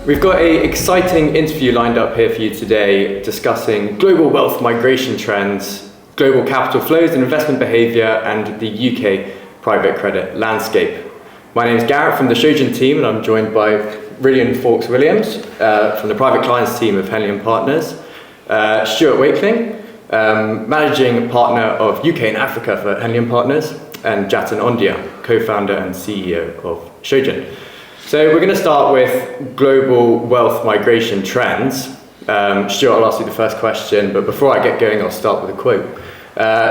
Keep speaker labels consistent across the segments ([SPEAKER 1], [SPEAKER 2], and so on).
[SPEAKER 1] We've got an exciting interview lined up here for you today discussing global wealth migration trends, global capital flows and investment behaviour, and the UK private credit landscape. My name is Garett from the Shojin team, and I'm joined by Rhidian and Fawkes-Williams from the private clients team of Henley Partners, Stuart Wakeling, managing partner of UK and Africa for Henley Partners, and Jatin Ondhia, co-founder and CEO of Shojin. So we're going to start with global wealth migration trends. Stuart, I'll ask you the first question, but before I get going, I'll start with a quote.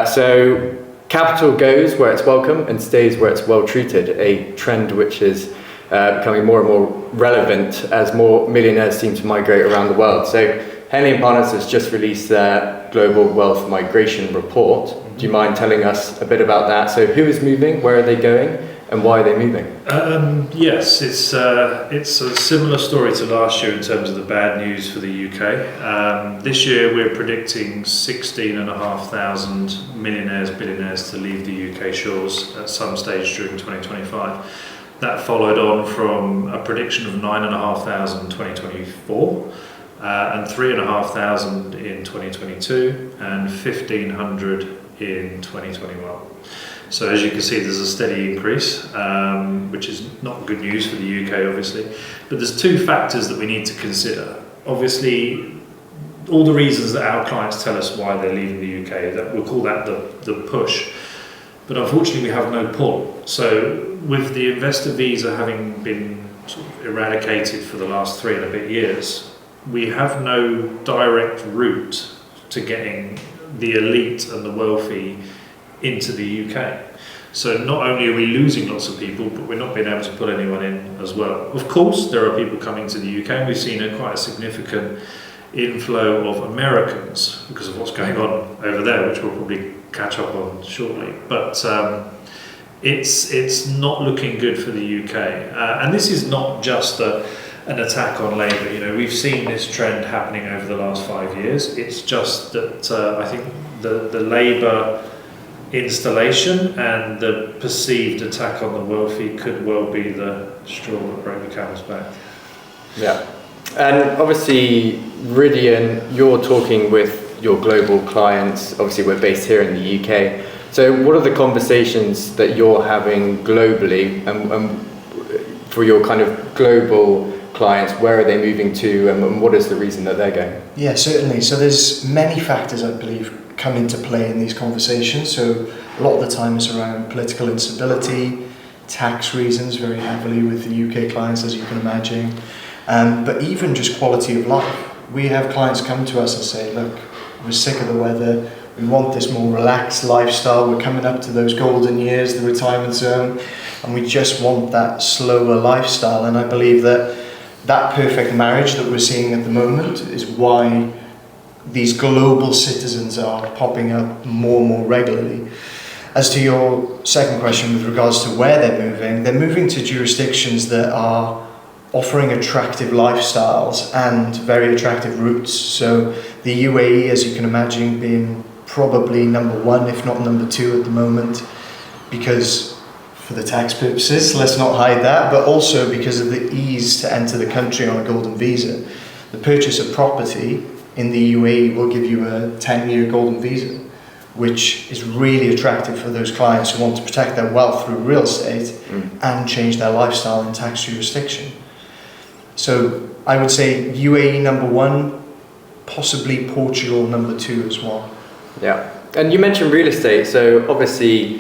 [SPEAKER 1] So capital goes where it's welcome and stays where it's well treated, a trend which is becoming more and more relevant as more millionaires seem to migrate around the world. So Henley Partners has just released their global wealth migration report. Do you mind telling us a bit about that? So who is moving, where are they going, and why are they moving?
[SPEAKER 2] Yes, it's a similar story to last year in terms of the bad news for the UK. This year we're predicting 16,500 millionaires, billionaires to leave the UK shores at some stage during 2025. That followed on from a prediction of 9,500 in 2024, and 3,500 in 2022, and 1,500 in 2021. So as you can see, there's a steady increase, which is not good news for the UK, obviously. But there's two factors that we need to consider. Obviously, all the reasons that our clients tell us why they're leaving the UK, that we'll call that the push. But unfortunately, we have no pull. So with the investor visa having been sort of eradicated for the last 3 and a bit years, we have no direct route to getting the elite and the wealthy into the UK. So not only are we losing lots of people, but we're not being able to put anyone in as well. Of course, there are people coming to the UK, and we've seen quite a significant inflow of Americans because of what's going on over there, which we'll probably catch up on shortly. But it's not looking good for the UK. And this is not just an attack on labour. You know, we've seen this trend happening over the last 5 years. It's just that I think the labour installation and the perceived attack on the wealthy could well be the straw that broke the camel's back.
[SPEAKER 1] Yeah, and obviously, Rhidian, you're talking with your global clients. Obviously, we're based here in the UK. So what are the conversations that you're having globally, and for your kind of global clients, where are they moving to, and what is the reason that they're going?
[SPEAKER 3] Yeah, certainly. So there's many factors, I believe, come into play in these conversations. So a lot of the time it's around political instability, tax reasons very heavily with the UK clients, as you can imagine, but even just quality of life. We have clients come to us and say, look, we're sick of the weather, we want this more relaxed lifestyle, we're coming up to those golden years, the retirement zone, and we just want that slower lifestyle. And I believe that perfect marriage that we're seeing at the moment is why these global citizens are popping up more and more regularly. As to your second question with regards to where they're moving to jurisdictions that are offering attractive lifestyles and very attractive routes. So the UAE, as you can imagine, being probably number one, if not number two at the moment, because for the tax purposes, let's not hide that, but also because of the ease to enter the country on a golden visa. The purchase of property in the UAE will give you a 10-year golden visa, which is really attractive for those clients who want to protect their wealth through real estate and change their lifestyle in tax jurisdiction. So I would say UAE number one, possibly Portugal number two as well.
[SPEAKER 1] Yeah, and you mentioned real estate, so obviously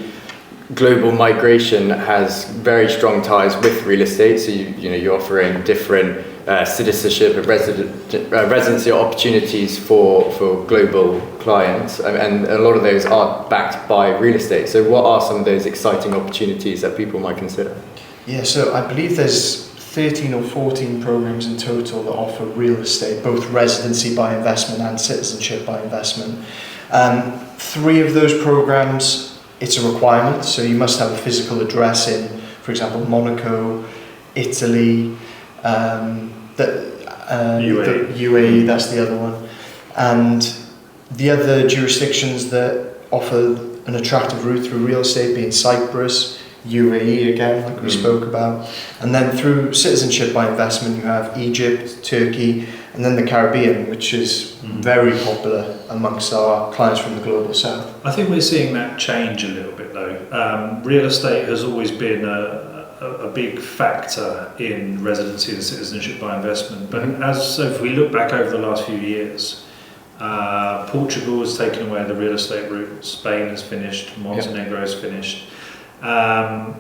[SPEAKER 1] global migration has very strong ties with real estate. So you're offering different citizenship and residency opportunities for global clients, and a lot of those are backed by real estate. So what are some of those exciting opportunities that people might consider?
[SPEAKER 3] Yeah, so I believe there's 13 or 14 programs in total that offer real estate, both residency by investment and citizenship by investment. 3 of those programs, it's a requirement, so you must have a physical address in, for example, Monaco, Italy, UAE, that's the other one. And the other jurisdictions that offer an attractive route through real estate being Cyprus, UAE again, like we spoke about. And then through citizenship by investment, you have Egypt, Turkey, and then the Caribbean, which is very popular amongst our clients from the global south.
[SPEAKER 2] I think we're seeing that change a little bit though. Real estate has always been a big factor in residency and citizenship by investment. But so if we look back over the last few years, Portugal has taken away the real estate route, Spain has finished, Montenegro has finished. And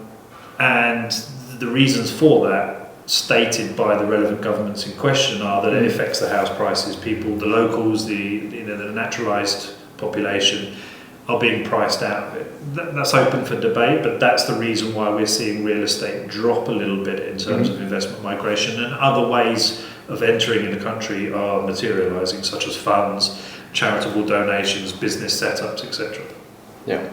[SPEAKER 2] the reasons for that, stated by the relevant governments in question, are that it affects the house prices. People, the locals, the naturalised population are being priced out of it. That's open for debate, but that's the reason why we're seeing real estate drop a little bit in terms of investment migration, and other ways of entering in the country are materialising, such as funds, charitable donations, business setups, etc.
[SPEAKER 1] Yeah.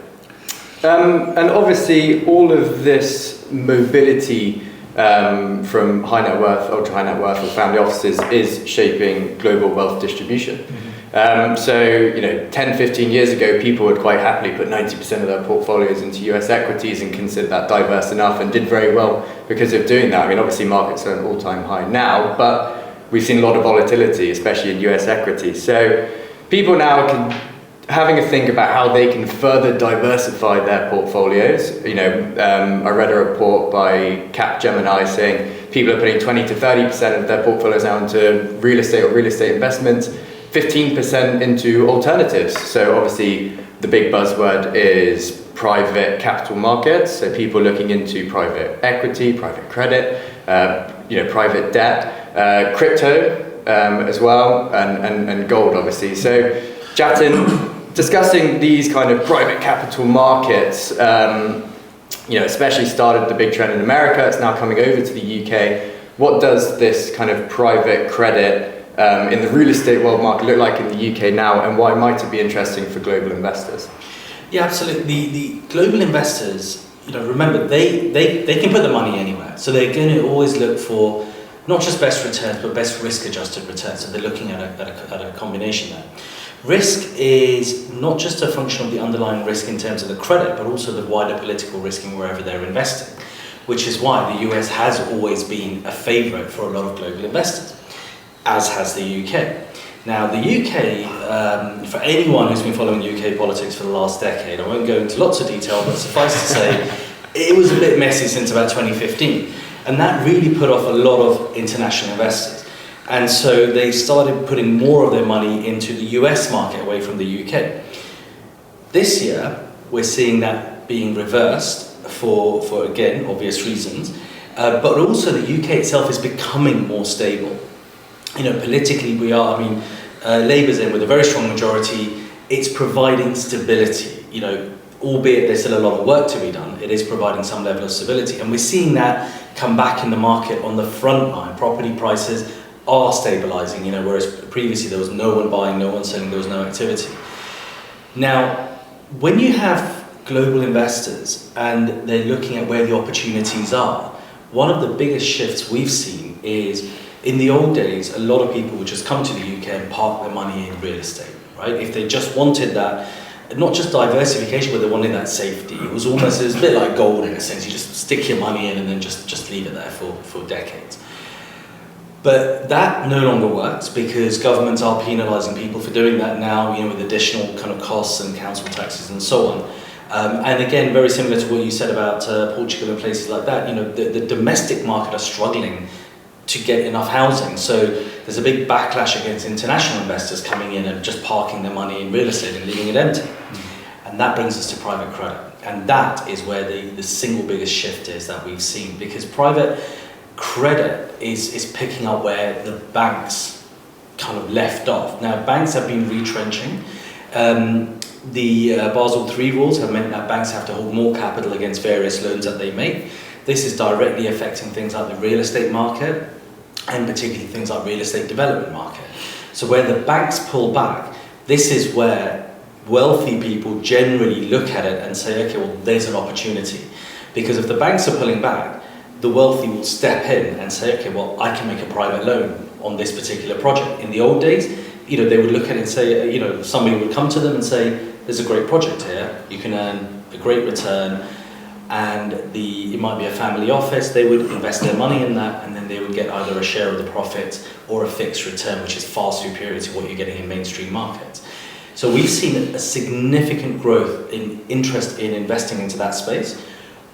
[SPEAKER 1] And obviously all of this mobility from high net worth, ultra high net worth or family offices is shaping global wealth distribution. So, 10, 15 years ago, people would quite happily put 90% of their portfolios into US equities and consider that diverse enough, and did very well because of doing that. I mean, obviously markets are at an all-time high now, but we've seen a lot of volatility, especially in US equities. So people now can having a think about how they can further diversify their portfolios. I read a report by Capgemini saying people are putting 20 to 30% of their portfolios now into real estate or real estate investments, 15% into alternatives. So obviously the big buzzword is private capital markets. So people looking into private equity, private credit, private debt, crypto as well, and gold obviously. So Jatin, discussing these kind of private capital markets, especially started the big trend in America, it's now coming over to the UK. What does this kind of private credit in the real estate world market look like in the UK now, and why might it be interesting for global investors?
[SPEAKER 4] Yeah, absolutely. The global investors, remember, they can put the money anywhere. So they're going to always look for not just best returns, but best risk-adjusted returns. So they're looking at a combination there. Risk is not just a function of the underlying risk in terms of the credit, but also the wider political risk in wherever they're investing, which is why the US has always been a favourite for a lot of global investors, as has the UK. Now, the UK, for anyone who's been following UK politics for the last decade, I won't go into lots of detail, but suffice to say, it was a bit messy since about 2015, and that really put off a lot of international investors. And so they started putting more of their money into the US market away from the UK. This year, we're seeing that being reversed for again, obvious reasons. But also the UK itself is becoming more stable. Politically Labour's in with a very strong majority. It's providing stability, albeit there's still a lot of work to be done. It is providing some level of stability. And we're seeing that come back in the market on the front line. Property prices are stabilising, whereas previously there was no one buying, no one selling, there was no activity. Now, when you have global investors and they're looking at where the opportunities are, one of the biggest shifts we've seen is, in the old days, a lot of people would just come to the UK and park their money in real estate, right? If they just wanted that, not just diversification, but they wanted that safety. It was a bit like gold in a sense. You just stick your money in and then just leave it there for decades. But that no longer works because governments are penalising people for doing that now, with additional kind of costs and council taxes and so on. And again, very similar to what you said about Portugal and places like that, the domestic market are struggling to get enough housing. So there's a big backlash against international investors coming in and just parking their money in real estate and leaving it empty. And that brings us to private credit. And that is where the single biggest shift is that we've seen, because private credit is picking up where the banks kind of left off. Now, banks have been retrenching. The Basel III rules have meant that banks have to hold more capital against various loans that they make. This is directly affecting things like the real estate market, and particularly things like real estate development market. So where the banks pull back, this is where wealthy people generally look at it and say, okay, well, there's an opportunity. Because if the banks are pulling back, the wealthy will step in and say, okay, well, I can make a private loan on this particular project. In the old days, they would look at it and say, somebody would come to them and say, there's a great project here, you can earn a great return, and it might be a family office. They would invest their money in that, and then they would get either a share of the profit or a fixed return, which is far superior to what you're getting in mainstream markets. So we've seen a significant growth in interest in investing into that space.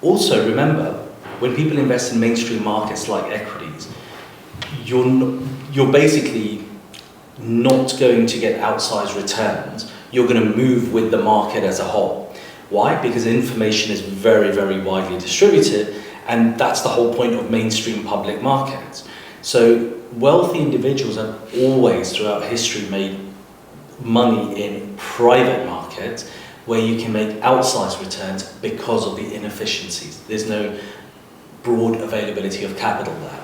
[SPEAKER 4] Also, remember, when people invest in mainstream markets like equities, you're basically not going to get outsized returns. You're going to move with the market as a whole. Why? Because information is very, very widely distributed, and that's the whole point of mainstream public markets. So wealthy individuals have always, throughout history, made money in private markets where you can make outsized returns because of the inefficiencies. There's no broad availability of capital there.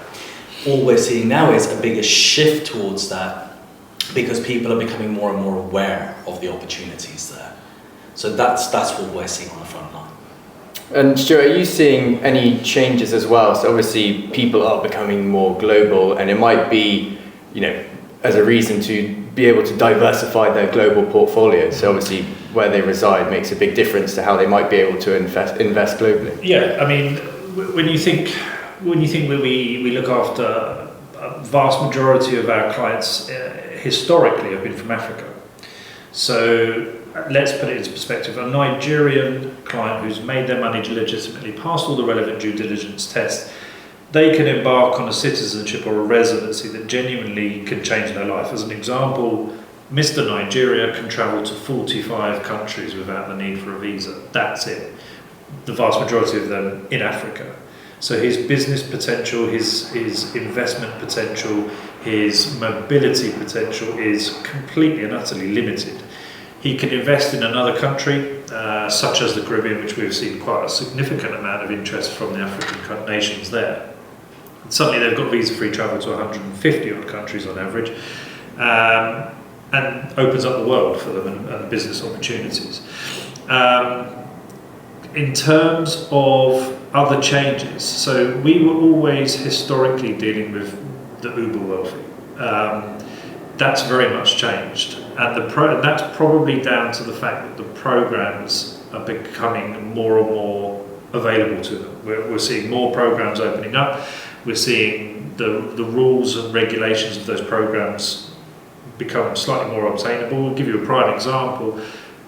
[SPEAKER 4] All we're seeing now is a bigger shift towards that because people are becoming more and more aware of the opportunities there. So that's what we're seeing on the front line.
[SPEAKER 1] And Stuart, are you seeing any changes as well? So obviously people are becoming more global, and it might be, as a reason to be able to diversify their global portfolios. So obviously where they reside makes a big difference to how they might be able to invest globally.
[SPEAKER 2] Yeah, I mean, when you think we look after a vast majority of our clients historically have been from Africa. So let's put it into perspective. A Nigerian client who's made their money legitimately, passed all the relevant due diligence tests, they can embark on a citizenship or a residency that genuinely can change their life. As an example, Mr. Nigeria can travel to 45 countries without the need for a visa. That's it. The vast majority of them in Africa. So his business potential, his investment potential, his mobility potential is completely and utterly limited. He can invest in another country, such as the Caribbean, which we've seen quite a significant amount of interest from the African nations there. Suddenly they've got visa-free travel to 150 odd countries on average, and opens up the world for them and business opportunities. In terms of other changes, so we were always historically dealing with the uber wealthy. That's very much changed, and that's probably down to the fact that the programs are becoming more and more available to them. We're seeing more programs opening up. We're seeing the rules and regulations of those programs become slightly more obtainable. I'll give you a prime example.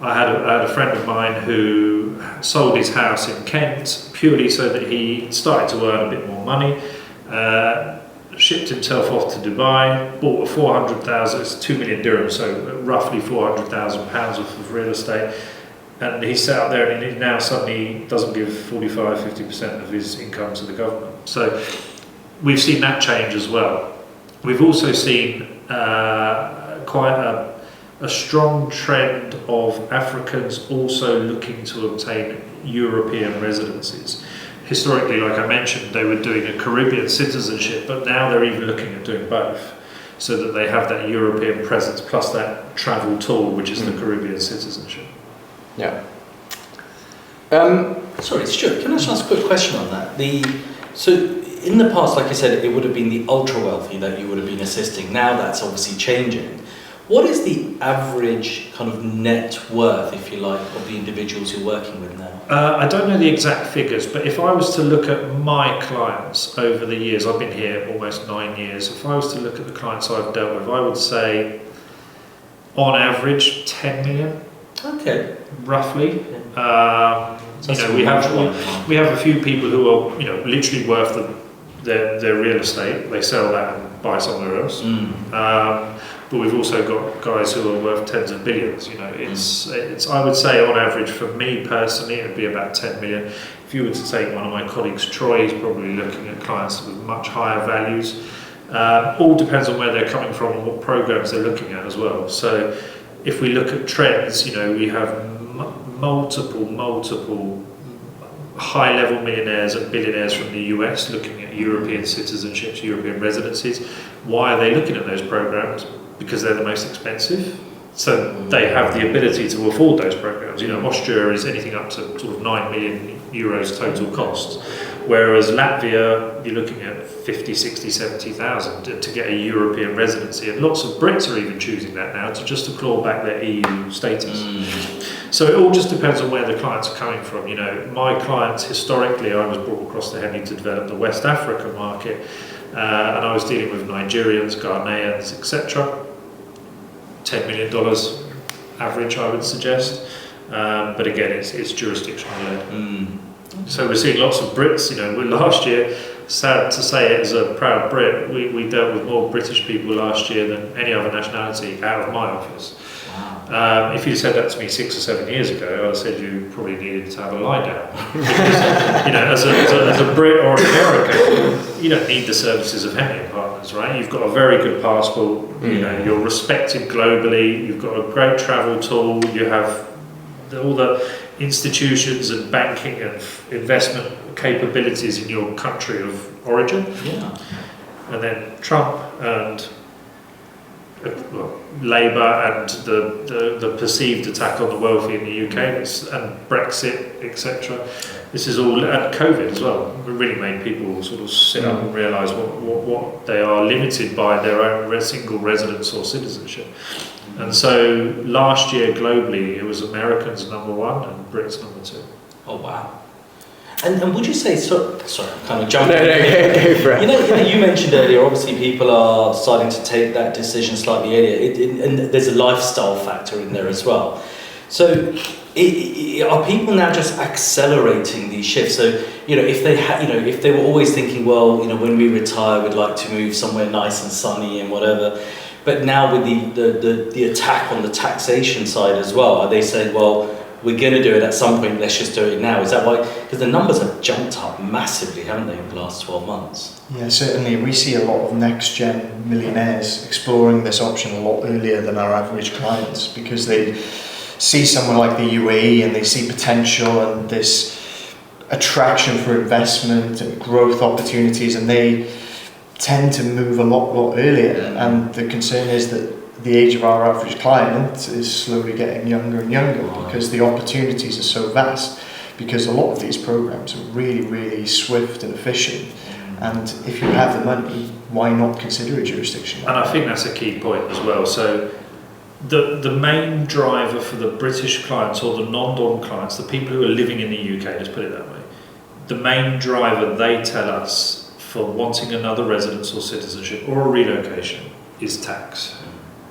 [SPEAKER 2] I had a friend of mine who sold his house in Kent purely so that he started to earn a bit more money, shipped himself off to Dubai, bought a 400,000, it's 2 million dirhams, so roughly 400,000 pounds worth of real estate. And he sat out there and he now suddenly doesn't give 45-50% of his income to the government. So we've seen that change as well. We've also seen quite a strong trend of Africans also looking to obtain European residencies. Historically, like I mentioned, they were doing a Caribbean citizenship, but now they're even looking at doing both, so that they have that European presence plus that travel tool, which is the Caribbean citizenship.
[SPEAKER 1] Yeah.
[SPEAKER 4] Sorry, Stuart, can I just ask a quick question on that? So in the past, like you said, it would have been the ultra wealthy that you would have been assisting. Now that's obviously changing. What is the average kind of net worth, if you like, of the individuals you're working with now?
[SPEAKER 2] I don't know the exact figures, but if I was to look at my clients over the years, I've been here almost 9 years, if I was to look at the clients I've dealt with, I would say on average 10 million.
[SPEAKER 4] Okay.
[SPEAKER 2] Roughly. We have a few people who are literally worth their real estate. They sell that and buy somewhere else. But we've also got guys who are worth tens of billions. It's I would say on average for me personally it would be about 10 million. If you were to take one of my colleagues, Troy, he's probably looking at clients with much higher values. All depends on where they're coming from and what programs they're looking at as well. So if we look at trends, we have multiple high-level millionaires and billionaires from the US looking at European citizenships, European residencies. Why are they looking at those programs? Because they're the most expensive. So they have the ability to afford those programs. Austria is anything up to sort of 9 million euros total cost. Whereas Latvia, you're looking at 50, 60, 70,000 to get a European residency. And lots of Brits are even choosing that now just to claw back their EU status. So it all just depends on where the clients are coming from. You know, my clients historically, I was brought across to Henley to develop the West African market, and I was dealing with Nigerians, Ghanaians, etc. $10 million average, I would suggest. But again, it's jurisdictional led. So we're seeing lots of Brits. You know, last year, sad to say it as a proud Brit, we dealt with more British people last year than any other nationality out of my office.
[SPEAKER 4] Wow.
[SPEAKER 2] If you said that to me 6 or 7 years ago, I'd have said you probably needed to have a lie down. Because, you know, as a Brit or an American, you don't need the services of Henley Partners, right? You've got a very good passport. You know, you're respected globally. You've got a great travel tool. You have all the institutions and banking and investment capabilities in your country of origin.
[SPEAKER 4] Yeah.
[SPEAKER 2] And then Trump and Labour and the perceived attack on the wealthy in the UK and Brexit, etc. This is all, and COVID as well, it really made people sort of sit up and realise what they are limited by their own single residence or citizenship. And so last year globally it was Americans number 1 and Brits number 2.
[SPEAKER 4] Oh wow. And would you say, sorry, I'm kind of jumping
[SPEAKER 1] No, go for it.
[SPEAKER 4] You know, you mentioned earlier, obviously people are starting to take that decision slightly earlier, and there's a lifestyle factor in there as well. So are people now just accelerating these shifts? So, you know, if they were always thinking, well, you know, when we retire, we'd like to move somewhere nice and sunny and whatever, but now with the attack on the taxation side as well, are they saying, well, we're going to do it at some point, let's just do it now? Is that why? Because the numbers have jumped up massively, haven't they, in the last 12 months?
[SPEAKER 3] Yeah, certainly. We see a lot of next-gen millionaires exploring this option a lot earlier than our average clients, because they see somewhere like the UAE and they see potential and this attraction for investment and growth opportunities, and they tend to move a lot earlier. And the concern is that the age of our average client is slowly getting younger and younger, because the opportunities are so vast, because a lot of these programs are really swift and efficient. And if you have the money, why not consider a jurisdiction like
[SPEAKER 2] And I
[SPEAKER 3] that?
[SPEAKER 2] think that's a key point as well. So the main driver for the British clients or the non-dom clients, the people who are living in the UK, let's put it that way, the main driver they tell us for wanting another residence or citizenship or a relocation is tax.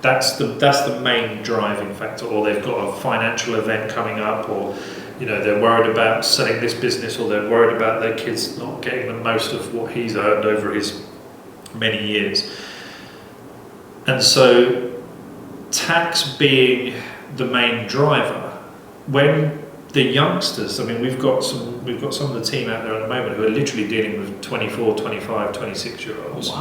[SPEAKER 2] That's the main driving factor. Or they've got a financial event coming up, or you know, they're worried about selling this business, or they're worried about their kids not getting the most of what he's earned over his many years. And so tax being the main driver, when the youngsters, I mean, we've got some of the team out there at the moment who are literally dealing with 24, 25, 26-year-olds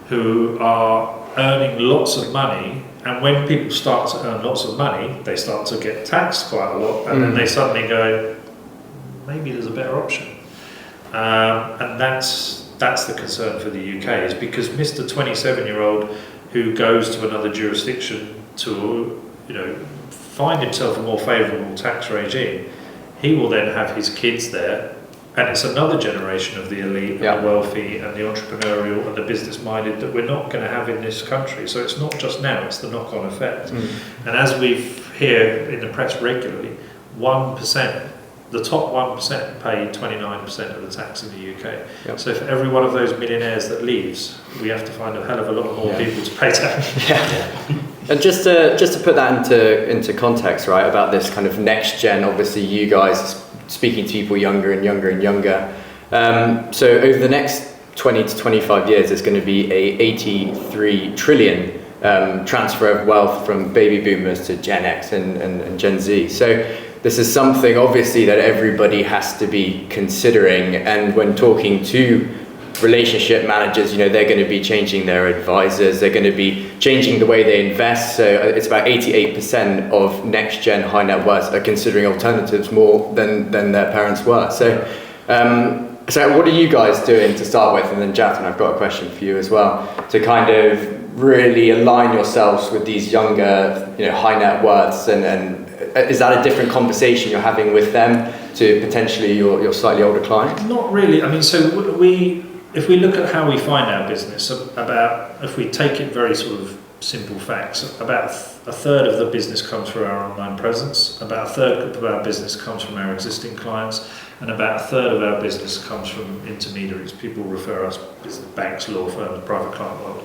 [SPEAKER 2] who are earning lots of money, and when people start to earn lots of money, they start to get taxed quite a lot, and then they suddenly go, maybe there's a better option. And that's the concern for the UK, is because Mr. 27-year-old who goes to another jurisdiction to, you know, find himself a more favourable tax regime, he will then have his kids there, and it's another generation of the elite and the wealthy and the entrepreneurial and the business-minded that we're not going to have in this country. So it's not just now, it's the knock-on effect. And as we hear in the press regularly, 1%, the top 1% pay 29% of the tax in the UK. So for every one of those millionaires that leaves, we have to find a hell of a lot more people to pay tax.
[SPEAKER 1] And just to put that into context, right, about this kind of next gen, obviously you guys speaking to people younger and younger and younger. So over the next 20 to 25 years, there's going to be a 83 trillion transfer of wealth from baby boomers to Gen X and Gen Z. So this is something obviously that everybody has to be considering. And when talking to relationship managers, you know, they're going to be changing their advisors, they're going to be changing the way they invest. So it's about 88% of next gen high net worths are considering alternatives more than their parents were. So what are you guys doing to start with? And then Jatin, I've got a question for you as well, to kind of really align yourselves with these younger, you know, high net worths, and is that a different conversation you're having with them to potentially your slightly older clients?
[SPEAKER 2] Not really. I mean, so if we look at how we find our business, about if we take it very sort of simple facts. About a third of the business comes through our online presence, about a third of our business comes from our existing clients, and about a third of our business comes from intermediaries. People refer us as banks, law firms, private client world.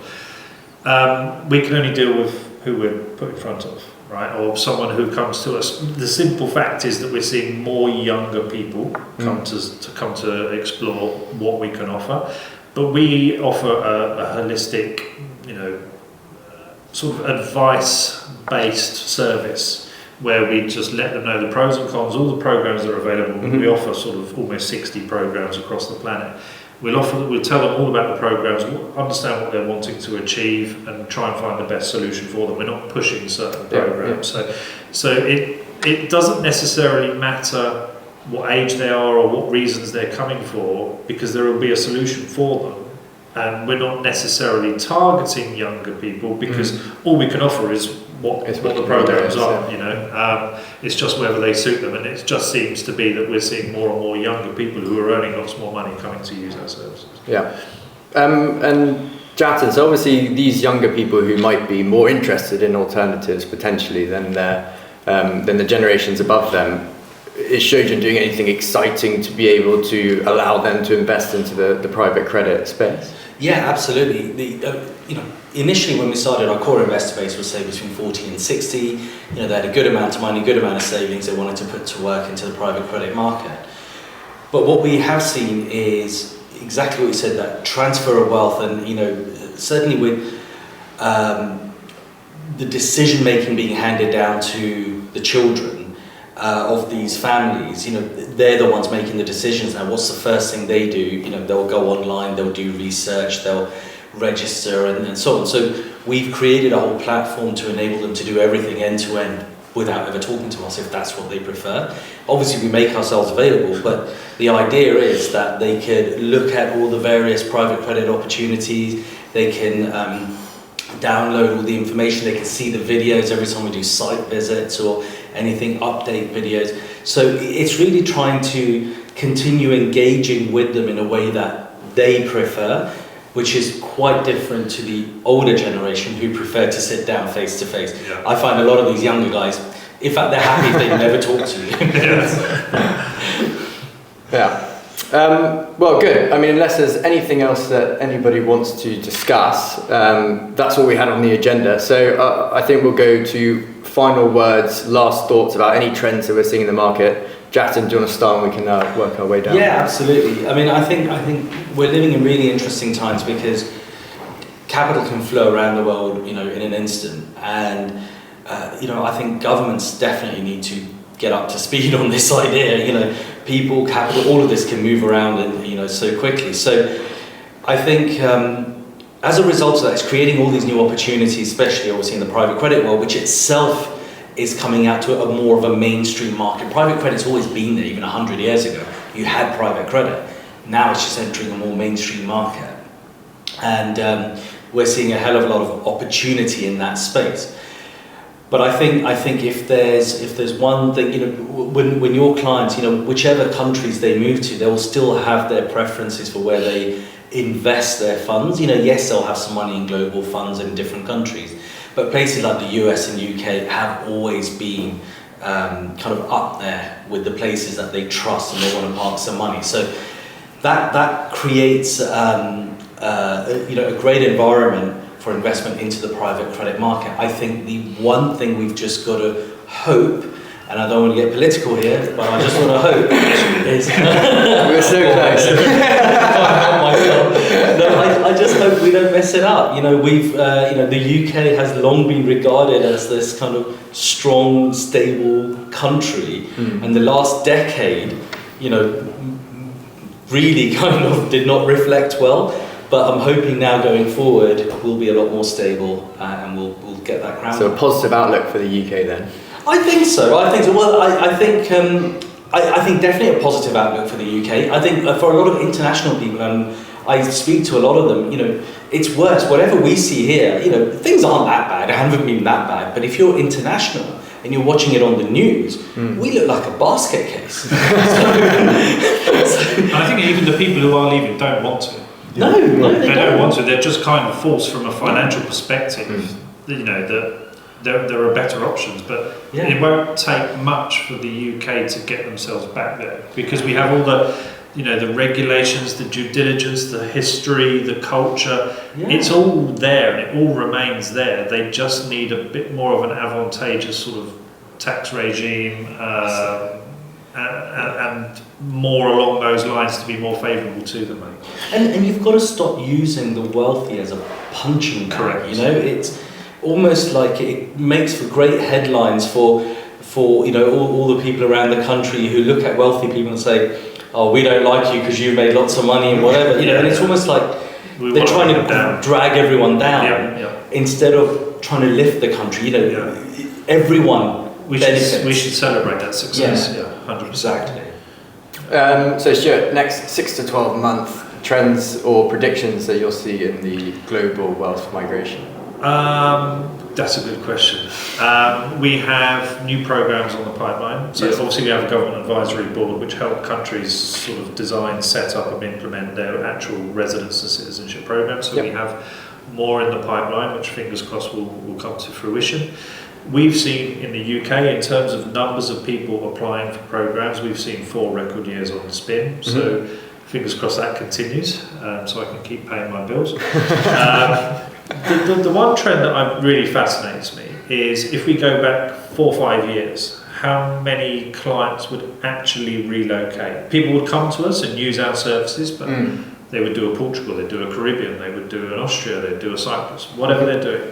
[SPEAKER 2] We can only deal with who we're put in front of, right? Or someone who comes to us. The simple fact is that we're seeing more younger people come to explore what we can offer. But we offer a holistic, sort of advice-based service where we just let them know the pros and cons, all the programs that are available. We offer sort of almost 60 programs across the planet. We'll tell them all about the programs, understand what they're wanting to achieve, and try and find the best solution for them. We're not pushing certain programs. So it doesn't necessarily matter what age they are or what reasons they're coming for, because there will be a solution for them. And we're not necessarily targeting younger people, because all we can offer is what the programs are. It's just whether they suit them, and it just seems to be that we're seeing more and more younger people who are earning lots more money coming to use our services.
[SPEAKER 1] Yeah, and Jatin, so obviously these younger people who might be more interested in alternatives potentially than the generations above them. Is Shojin doing anything exciting to be able to allow them to invest into the private credit space?
[SPEAKER 4] Yeah, absolutely. Initially when we started, our core investor base was say between 40 and 60. They had a good amount of money, good amount of savings they wanted to put to work into the private credit market. But what we have seen is exactly what you said, that transfer of wealth, and certainly with the decision making being handed down to the children of these families, they're the ones making the decisions now. What's the first thing they do? They'll go online, they'll do research, they'll register, and so on. So we've created a whole platform to enable them to do everything end to end without ever talking to us, if that's what they prefer. Obviously we make ourselves available, but the idea is that they could look at all the various private credit opportunities, they can download all the information, they can see the videos every time we do site visits or anything, update videos. So it's really trying to continue engaging with them in a way that they prefer, which is quite different to the older generation who prefer to sit down face to face. I find a lot of these younger guys, in fact, they're happy if they never talk to you.
[SPEAKER 1] Well, good. I mean, unless there's anything else that anybody wants to discuss, that's all we had on the agenda. So I think we'll go to final words, last thoughts about any trends that we're seeing in the market. Jatin, do you want to start and we can work our way down?
[SPEAKER 4] Yeah, absolutely. I mean, I think we're living in really interesting times because capital can flow around the world, in an instant. And, I think governments definitely need to get up to speed on this idea. People, capital, all of this can move around and so quickly. So I think as a result of that, it's creating all these new opportunities, especially obviously in the private credit world, which itself is coming out to a more of a mainstream market. Private credit's always been there. Even 100 years ago, you had private credit. Now it's just entering a more mainstream market, and we're seeing a hell of a lot of opportunity in that space. But I think if there's one thing, when your clients, whichever countries they move to, they will still have their preferences for where they invest their funds. Yes, they'll have some money in global funds in different countries, but places like the US and UK have always been kind of up there with the places that they trust and they want to park some money. So that creates a great environment for investment into the private credit market. I think the one thing we've just got to hope, and I don't want to get political here, but I just want to hope is...
[SPEAKER 1] We're so close.
[SPEAKER 4] I just hope we don't mess it up. We've, the UK has long been regarded as this kind of strong, stable country, and the last decade, really kind of did not reflect well. But I'm hoping now going forward we'll be a lot more stable and we'll get that crown.
[SPEAKER 1] So a positive outlook for the UK then?
[SPEAKER 4] I think so. Well, I think definitely a positive outlook for the UK. I think for a lot of international people, and I speak to a lot of them, it's worse. Whatever we see here, things aren't that bad. It haven't been that bad. But if you're international and you're watching it on the news, we look like a basket case.
[SPEAKER 2] I think even the people who are leaving don't want to.
[SPEAKER 4] No, they
[SPEAKER 2] don't want to. They're just kind of forced from a financial perspective. that there are better options, but it won't take much for the UK to get themselves back there, because we have all the regulations, the due diligence, the history, the culture. It's all there and it all remains there. They just need a bit more of an advantageous sort of tax regime and more along those lines to be more favourable to them.
[SPEAKER 4] And you've got to stop using the wealthy as a punching bag. It's almost like it makes for great headlines for all the people around the country who look at wealthy people and say, oh, we don't like you because you made lots of money and whatever, and it's almost like they're trying to drag everyone down instead of trying to lift the country. Everyone benefits.
[SPEAKER 2] We should celebrate that success. 100%.
[SPEAKER 4] Exactly.
[SPEAKER 1] So Stuart, next 6 to 12 month trends or predictions that you'll see in the global wealth migration?
[SPEAKER 2] That's a good question. We have new programs on the pipeline. So obviously we have a government advisory board which help countries sort of design, set up and implement their actual residence and citizenship programs. So we have more in the pipeline, which fingers crossed will come to fruition. We've seen in the UK, in terms of numbers of people applying for programs, we've seen 4 record years on the spin. So fingers crossed that continues, so I can keep paying my bills. The one trend that really fascinates me is if we go back 4 or 5 years, how many clients would actually relocate? People would come to us and use our services, but they would do a Portugal, they'd do a Caribbean, they would do an Austria, they'd do a Cyprus, whatever they're doing.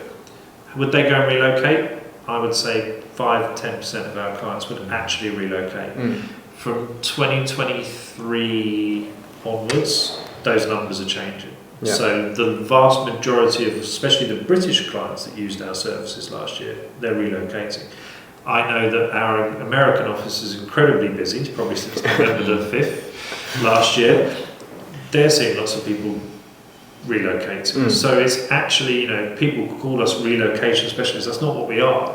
[SPEAKER 2] Would they go and relocate? I would say 5-10% of our clients would actually relocate. From 2023 onwards, those numbers are changing. So the vast majority of, especially the British clients that used our services last year, they're relocating. I know that our American office is incredibly busy, probably since November the 5th last year. They're seeing lots of people relocating. So it's actually, people call us relocation specialists. That's not what we are.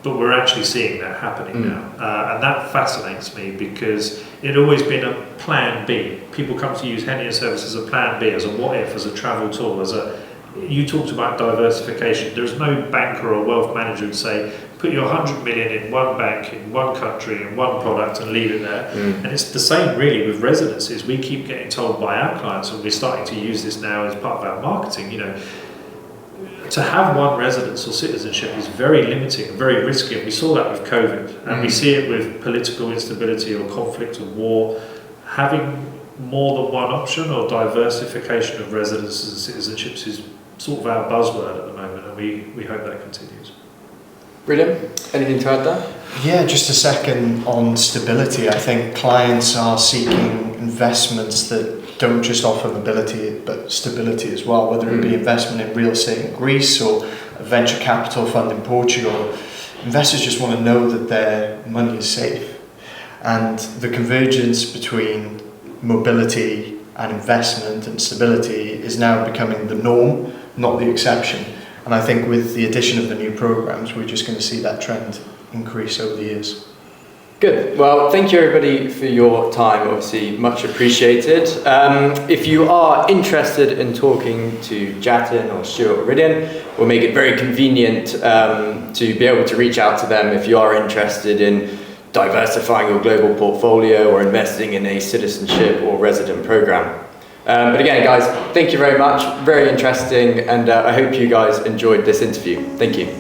[SPEAKER 2] But we're actually seeing that happening now. And that fascinates me because it had always been a plan B. People come to use Henley services as a plan B, as a what if, as a travel tool, you talked about diversification. There's no banker or wealth manager who'd say, put your 100 million in one bank, in one country, in one product and leave it there. And it's the same really with residences. We keep getting told by our clients, and we're starting to use this now as part of our marketing, to have one residence or citizenship is very limiting, very risky, and we saw that with COVID, and we see it with political instability or conflict or war. Having more than one option or diversification of residences and citizenships is sort of our buzzword at the moment, and we hope that continues.
[SPEAKER 1] Rhidian, anything to add there?
[SPEAKER 3] Yeah, just a second on stability. I think clients are seeking investments that don't just offer mobility but stability as well, whether it be investment in real estate in Greece or a venture capital fund in Portugal. Investors just want to know that their money is safe, and the convergence between mobility and investment and stability is now becoming the norm, not the exception. And I think with the addition of the new programs, we're just going to see that trend increase over the years.
[SPEAKER 1] Good. Well, thank you everybody for your time, obviously much appreciated. If you are interested in talking to Jatin or Stuart or Rhidian, we'll make it very convenient to be able to reach out to them if you are interested in diversifying your global portfolio or investing in a citizenship or resident program. But again, guys, thank you very much. Very interesting, and I hope you guys enjoyed this interview. Thank you.